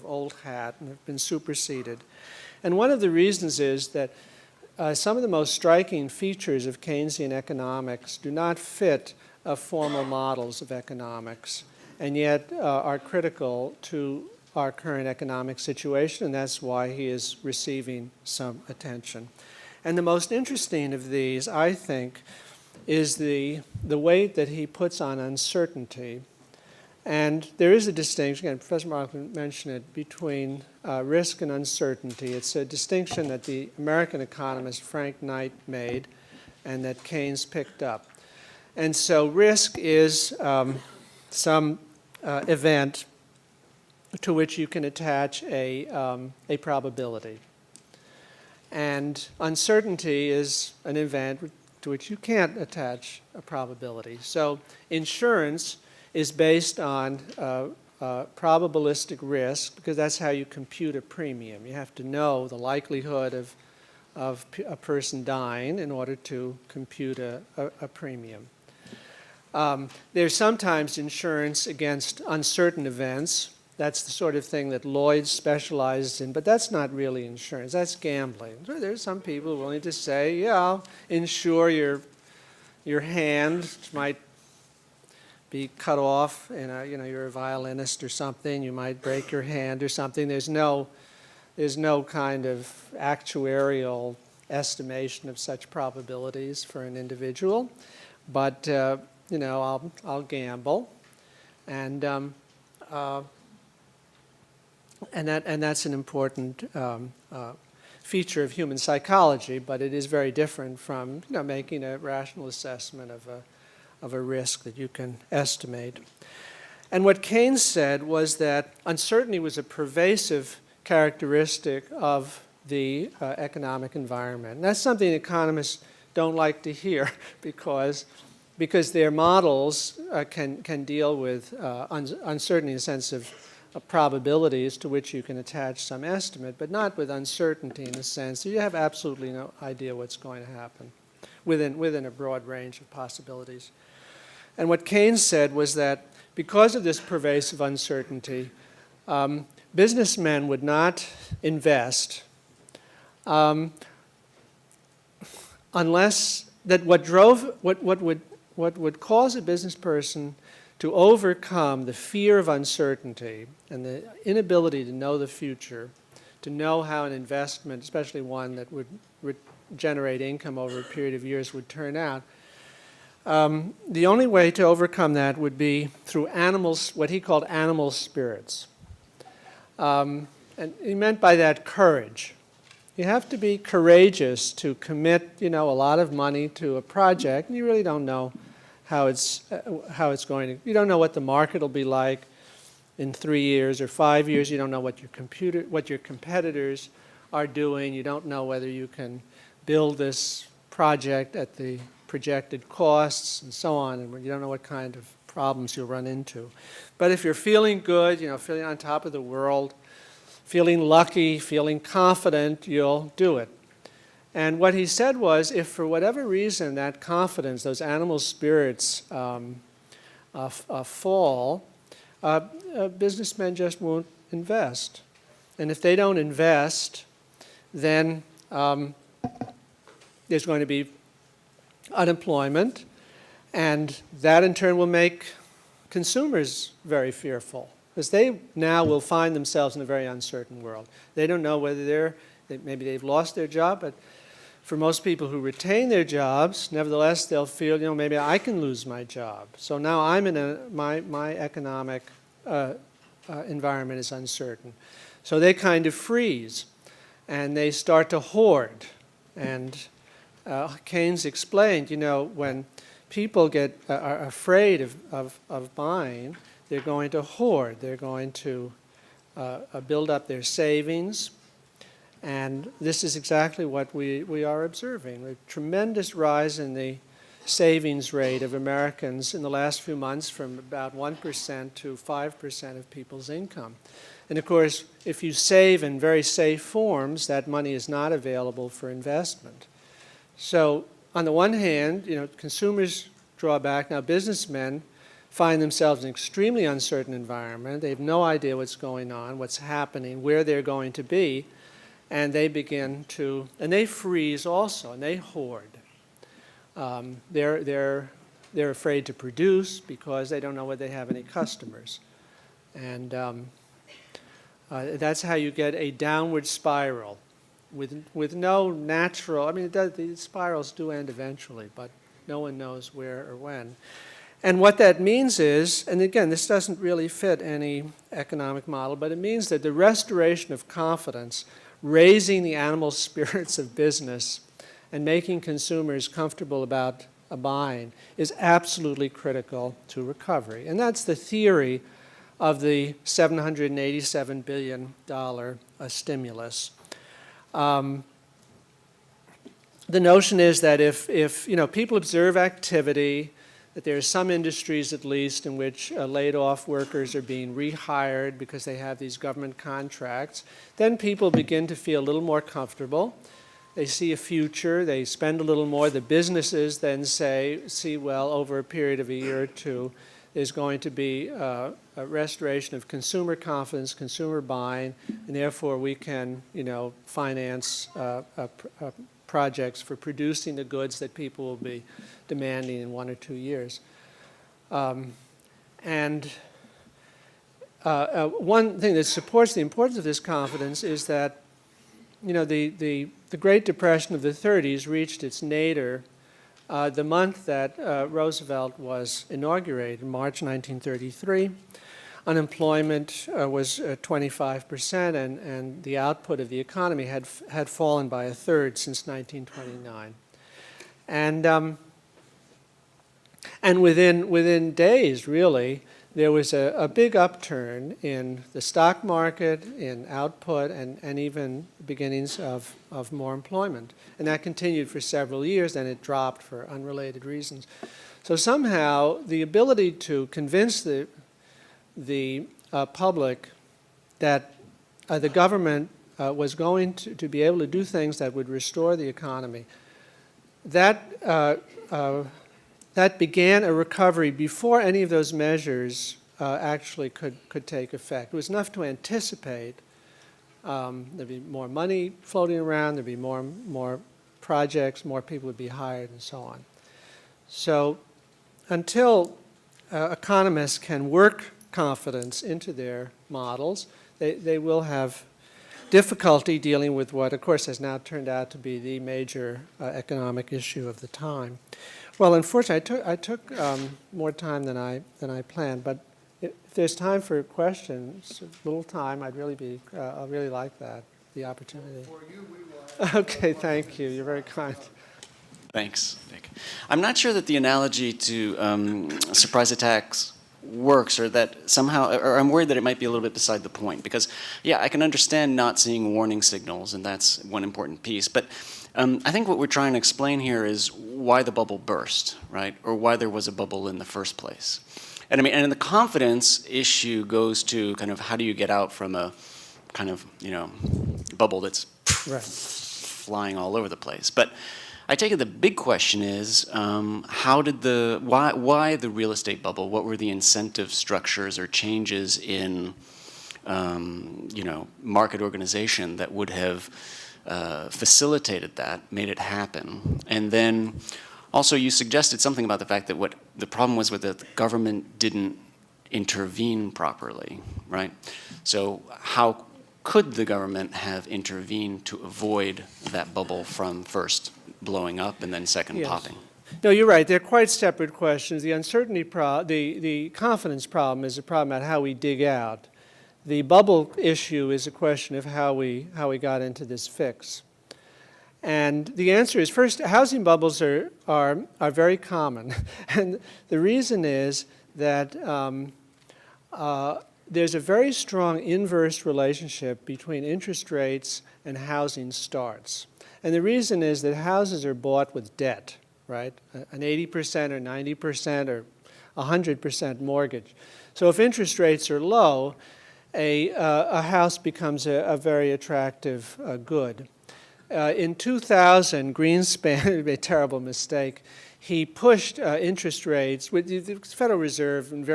of old hat and have been superseded. And one of the reasons is that some of the most striking features of Keynesian economics do not fit formal models of economics, and yet are critical to our current economic situation, and that's why he is receiving some attention. And the most interesting of these, I think, is the weight that he puts on uncertainty. And there is a distinction, and Professor Markman mentioned it, between risk and uncertainty. It's a distinction that the American economist Frank Knight made and that Keynes picked up. And so risk is some event to which you can attach a probability. And uncertainty is an event to which you can't attach a probability. So insurance is based on probabilistic risk, because that's how you compute a premium. You have to know the likelihood of a person dying in order to compute a premium. There's sometimes insurance against uncertain events. That's the sort of thing that Lloyd's specializes in, but that's not really insurance. That's gambling. There's some people willing to say, yeah, I'll insure your hand might be cut off, and you're a violinist or something. You might break your hand or something. There's no kind of actuarial estimation of such probabilities for an individual, but I'll gamble, and that's an important feature of human psychology, but it is very different from making a rational assessment of a risk that you can estimate. And what Keynes said was that uncertainty was a pervasive characteristic of the economic environment. And that's something economists don't like to hear because their models can deal with uncertainty in the sense of probabilities to which you can attach some estimate, but not with uncertainty in the sense that you have absolutely no idea what's going to happen within a broad range of possibilities. And what Keynes said was that because of this pervasive uncertainty, businessmen would not invest unless that what would cause a business person to overcome the fear of uncertainty and the inability to know the future, to know how an investment, especially one that would generate income over a period of years, would turn out. The only way to overcome that would be through what he called animal spirits. And he meant by that courage. You have to be courageous to commit, a lot of money to a project, and you really don't know how it's going to. You don't know what the market will be like in 3 years or 5 years. You don't know what your competitors are doing. You don't know whether you can build this project at the projected costs and so on, and you don't know what kind of problems you'll run into. But if you're feeling good, feeling on top of the world, feeling lucky, feeling confident, you'll do it. And what he said was, if for whatever reason that confidence, those animal spirits fall, businessmen just won't invest. And if they don't invest, then there's going to be unemployment, and that in turn will make consumers very fearful, because they now will find themselves in a very uncertain world. They don't know whether maybe they've lost their job, but for most people who retain their jobs, nevertheless, they'll feel, maybe I can lose my job. So now I'm in my economic environment is uncertain. So they kind of freeze, and they start to hoard. And Keynes explained, when people are afraid of buying, they're going to hoard. They're going to build up their savings. And this is exactly what we are observing, a tremendous rise in the savings rate of Americans in the last few months, from about 1% to 5% of people's income. And of course, if you save in very safe forms, that money is not available for investment. So on the one hand, consumers draw back. Now businessmen find themselves in an extremely uncertain environment. They have no idea what's going on, what's happening, where they're going to be, and they begin to, and they freeze also, and they hoard. They're afraid to produce because they don't know whether they have any customers. And that's how you get a downward spiral with no natural, I mean, the spirals do end eventually, but no one knows where or when. And what that means is, and again, this doesn't really fit any economic model, but it means that the restoration of confidence, raising the animal spirits of business, and making consumers comfortable about buying is absolutely critical to recovery. And that's the theory of the $787 billion stimulus. The notion is that if people observe activity, that there are some industries at least in which laid off workers are being rehired because they have these government contracts, then people begin to feel a little more comfortable. They see a future, they spend a little more. The businesses then see, well, over a period of a year or two, there's going to be a restoration of consumer confidence, consumer buying, and therefore we can, finance projects for producing the goods that people will be demanding in 1 or 2 years. One thing that supports the importance of this confidence is that, the Great Depression of the 30s reached its nadir the month that Roosevelt was inaugurated, in March 1933. Unemployment was 25%, and the output of the economy had fallen by 1/3 since 1929. And within days, really, there was a big upturn in the stock market, in output, and even beginnings of more employment. And that continued for several years, then it dropped for unrelated reasons. So somehow the ability to convince the public that the government was going to be able to do things that would restore the economy, that began a recovery before any of those measures actually could take effect. It was enough to anticipate there'd be more money floating around, there'd be more projects, more people would be hired, and so on. So until economists can work confidence into their models, they will have difficulty dealing with what, of course, has now turned out to be the major economic issue of the time. Well, unfortunately, I took more time than I planned, but if there's time for questions, a little time, I'd really like that, the opportunity. For you, we will. Okay, thank you. You're very kind. Thanks, Nick. I'm not sure that the analogy to surprise attacks works, or that somehow, or I'm worried that it might be a little bit beside the point, because, yeah, I can understand not seeing warning signals, and that's one important piece, but I think what we're trying to explain here is why the bubble burst, right, or why there was a bubble in the first place. And I mean, and the confidence issue goes to kind of how do you get out from a kind of, bubble that's flying all over the place. But I take it the big question is why the real estate bubble? What were the incentive structures or changes in market organization that would have facilitated that, made it happen? And then also you suggested something about the fact that what the problem was with the government didn't intervene properly, right? So how could the government have intervened to avoid that bubble from first blowing up and then second popping? No, you're right. They're quite separate questions. The uncertainty the confidence problem is a problem about how we dig out. The bubble issue is a question of how we got into this fix. And the answer is, first, housing bubbles are very common. And the reason is that there's a very strong inverse relationship between interest rates and housing starts. And the reason is that houses are bought with debt, right? An 80% or 90% or 100% mortgage. So if interest rates are low, a house becomes a very attractive good. In 2000, Greenspan made a terrible mistake. he pushed interest rates with the Federal Reserve and very